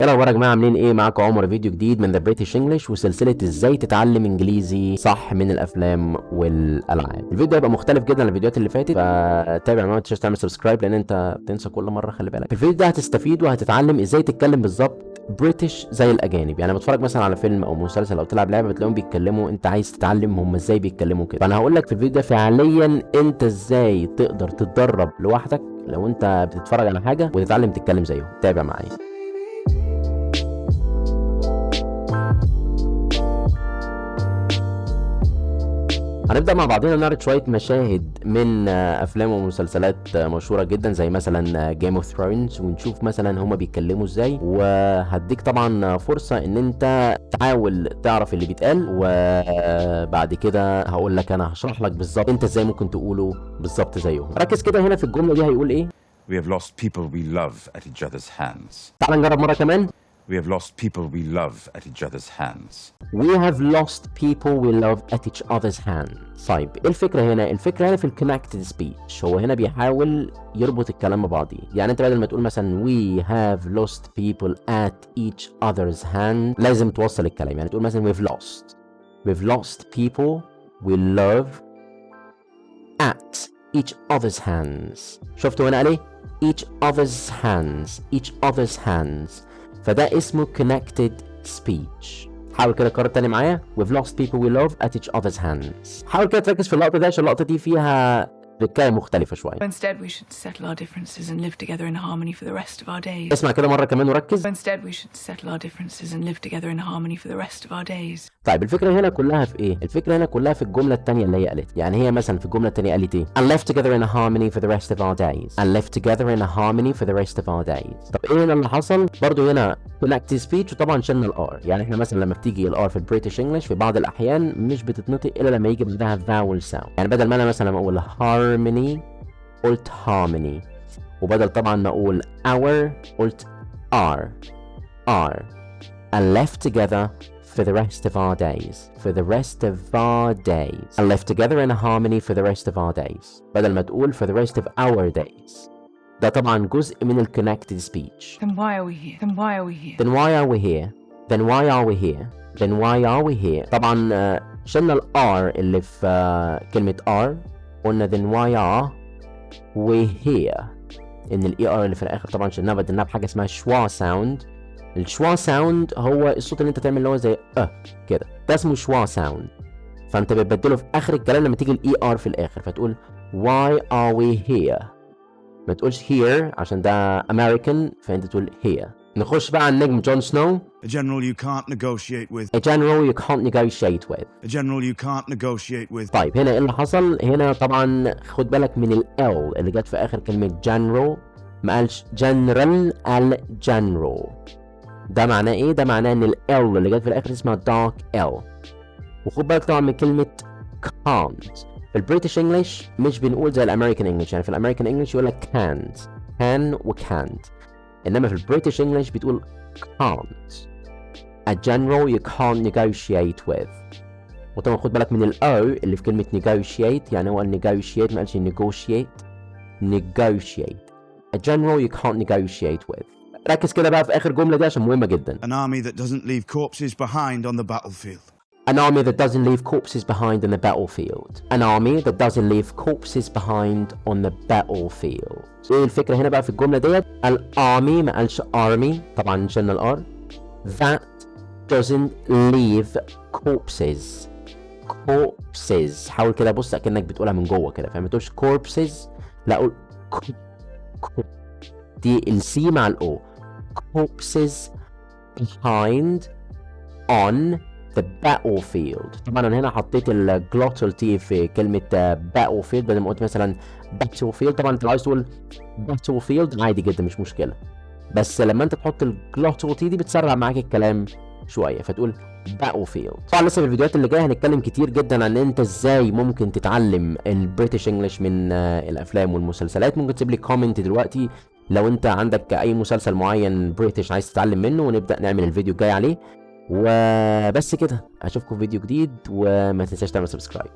ايه الاخبار يا جماعه؟ عاملين ايه؟ معاكم عمر، فيديو جديد من ذا بريتش انجلش وسلسله ازاي تتعلم انجليزي صح من الافلام والالعاب. الفيديو ده هيبقى مختلف جدا عن الفيديوهات اللي فاتت، فتابع معايا، ما تنساش تعمل سبسكرايب لان انت بتنسى كل مره. خلي بالك، في الفيديو ده هتستفيد وهتتعلم ازاي تتكلم بالظبط بريتش زي الاجانب. يعني بتفرج مثلا على فيلم او مسلسل او تلعب لعبه بتلاقيهم بيتكلموا، انت عايز تتعلم هم ازاي بيتكلموا كده. فانا هقول لك في الفيديو ده فعليا انت ازاي تقدر تتدرب لوحدك لو انت بتتفرج على حاجه وتتعلم تتكلم زيهم. تابع معايا. هنبدأ مع بعضنا نعرض شوية مشاهد من أفلام ومسلسلات مشهورة جدا زي مثلا جيم اوف ثرونز، ونشوف مثلا هما بيتكلموا ازاي، وهديك طبعا فرصة ان انت تحاول تعرف اللي بيتقال، وبعد كده هقول لك انا هشرح لك بالظبط انت ازاي ممكن تقوله بالظبط زيهم. ركز كده هنا في الجملة دي، هيقول ايه؟ We have lost people we love at each other's hands. تعال نجرب مرة كمان. We have lost people we love at each other's hands. We have lost people we love at each other's hands. طيب ايه الفكرة هنا؟ الفكرة هنا في الكونكتد سبيتش، هو هنا بيحاول يربط الكلام ببعضه. يعني انت بدل ما تقول مثلا we have lost people at each other's hand، لازم توصل الكلام. يعني تقول مثلا we've lost people we love at each other's hands. شفتوا هنا قال ايه؟ each other's hands. فده اسمه connected speech. حاول كده كرر تاني معايا. We've lost people we love at each other's hands. حاول كده تركز في اللقطة دي عشان اللقطة دي فيها حكاية مختلفة شوية. Instead we should settle our differences and live together in harmony for the rest of our days. اسمع كده مرة كمان وركز. Instead we should settle our differences and live together in harmony for the rest of our days. طيب الفكرة هنا كلها في ايه؟ الفكرة هنا كلها في الجملة التانية اللي هي قالت. يعني هي مثلا في الجملة التانية قالت ايه؟ And live together in a harmony for the rest of our days. And live together in a harmony for the rest of our days. طب ايه هنا اللي حصل؟ برضو هنا connected speech، وطبعا شلنا الار. يعني احنا مثلا لما بتيجي الار في البريتش انجلش في بعض الاحيان مش بتتنطق الا لما يجي بعدها vowel sound. يعني بدل ما انا مثلا لما اقول harmony قلت harmony، وبدل طبعا ما اقول our قلت are. And left together for the rest of our days. And left together in a harmony for the rest of our days. بدل ما تقول for the rest of our days. ده طبعا جزء من connected speech. Then why are we here? Then why are we here? طبعا شلنا ال R اللي في كلمة R، قلنا then why are we here. ان ال ER اللي في الآخر طبعا شلناها، بدلناها بحاجة اسمها schwa sound. الشوا ساوند هو الصوت اللي انت تعمل اللي هو زي كده، ده اسمه شوا ساوند. فانت بتبدله في اخر الكلام لما تيجي الاي ار في الاخر، فتقول why are we here. ما تقولش here عشان ده American، فانت تقول here. نخش بقى على النجم جون سنو. A general you can't negotiate with. طيب هنا ايه اللي حصل؟ هنا طبعا خد بالك من ال L اللي جت في اخر كلمة general، ما قالش general، قال general. ده معناه ايه؟ ده معناه ان ال L اللي جت في الاخر اسمها dark L. وخد بالك طبعا من كلمة can't. في البريتش انجلش مش بنقول زي الامريكان انجلش. يعني في الامريكان انجلش يقول لك can't، can و can't. انما في البريتش انجلش بتقول can't. A general you can't negotiate with. وطبعا خد بالك من ال O اللي في كلمة negotiate. يعني هو negotiate، ما قالش negotiate. A general you can't negotiate with. ركز كده بقى في آخر جملة دي عشان مهمة جدا. An army that doesn't leave corpses behind on the battlefield. An army that doesn't leave corpses behind on the battlefield. An army that doesn't leave corpses behind on the battlefield. ايه الفكرة هنا بقى في الجملة ديت؟ الارمي ما قالش army، طبعا شلنا الار. That doesn't leave corpses. حاول كده بص اكنك بتقولها من جوه كده، فاهم؟ ما تقولش corpses، لا قول دي السي مع الاو. corpses behind on the battlefield. طبعا انا هنا حطيت الجلوتال تي في كلمه battlefield بدل ما قلت مثلا battlefield. طبعا انت لو عايز تقول battlefield عادي جدا مش مشكله، بس لما انت تحط الجلوتال تي دي بتسرع معاك الكلام شويه، فتقول battlefield. طبعا لسه في الفيديوهات اللي جايه هنتكلم كتير جدا عن انت ازاي ممكن تتعلم البريتش انجلش من الافلام والمسلسلات. ممكن تسيب لي كومنت دلوقتي لو انت عندك اي مسلسل معين بريتش عايز تتعلم منه، ونبدا نعمل الفيديو الجاي عليه. وبس كده، اشوفكم في فيديو جديد، وما تنساش تعمل سبسكرايب.